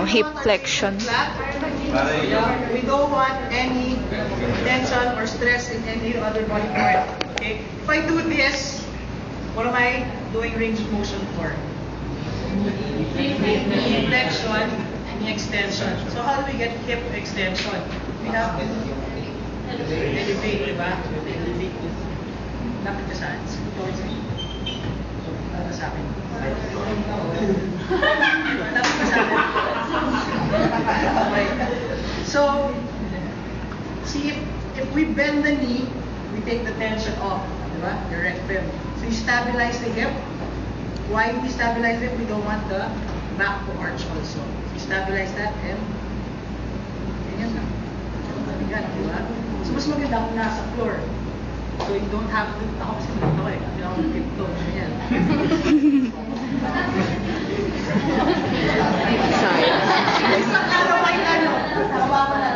hip flexion. We don't want any tension or stress in any other body part. Okay? If I do this, what am I doing range of motion for? Knee flexion, knee extension. So how do we get hip extension? We have to elevate, di ba? Elevate. Lapit ka saan? Towards me. Lapit sa akin. Lapit ka sa akin. So, see, if we bend the knee, we take the tension off, di ba? The rect rib. So you stabilize the hip. Why do we stabilize it? We don't want the back to arch also. So you stabilize that and ganyan lang. Ganyan, di ba? So mas maganda kung nasa floor. So you don't have to, ako kasi nito eh. Hindi ako mag-tiptoe. Ganyan. Side. Isang araw ay ano? Hawakan na.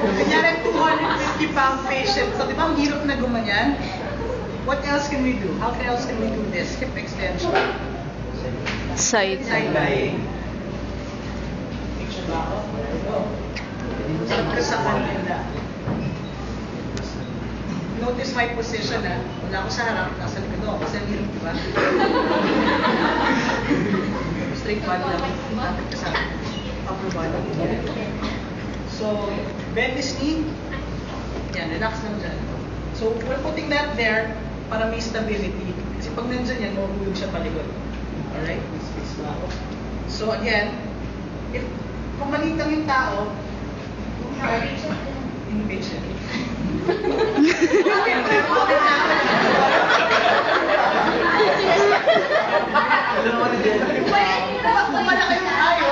Kunyari 250 pound patient. So, di ba ang hirap na gumanyan? What else can we do? How else can we do this? Hip extension. Side. Side lying. Saan ka sa kanila? Notice my position ha. Wala ako sa harap, nasa likod ako. Kasi ang hirap, di ba? Straight body lang. Lapit ka sa upper body. So, bend this knee. Yan, relax lang dyan. So, we're putting that there para may stability. Kasi pag nandyan yan, mahuhulog siya palikod. Alright? So, again, if kung maliit lang yung tao, impatient. Kung malaki yung ayaw,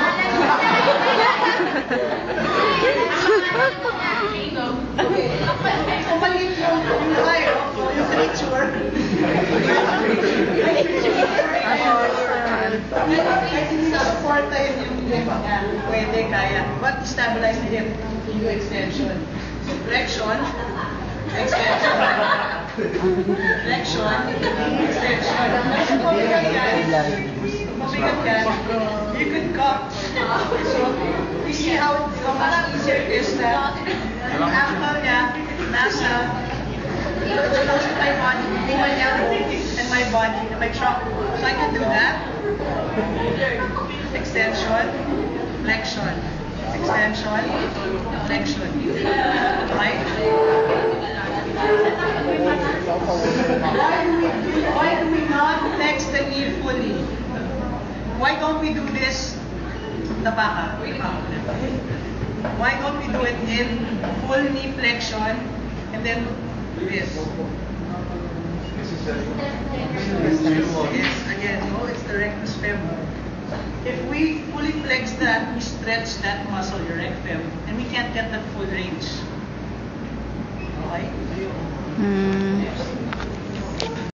kung maliit yung tayo, yung creature, support tayo yung lipa nga. Pwede, kaya. But to stabilize the hip, do extension. Flexion, extension. Flexion, extension. Mabigat yan. Mabigat yan. You could cut. So, you see how much easier it is na yung ankle niya nasa close to my body, between my elbow and my body, and my trunk. So I can do that. Extension, flexion. Extension, flexion. Right? Why do we not flex the knee fully? Why don't we do this? Tapaka. Why don't we do it in full knee flexion and then this? Yes, again, no, it's the rectus femur. If we fully flex that, we stretch that muscle, your rect fem, and we can't get that full range. Okay?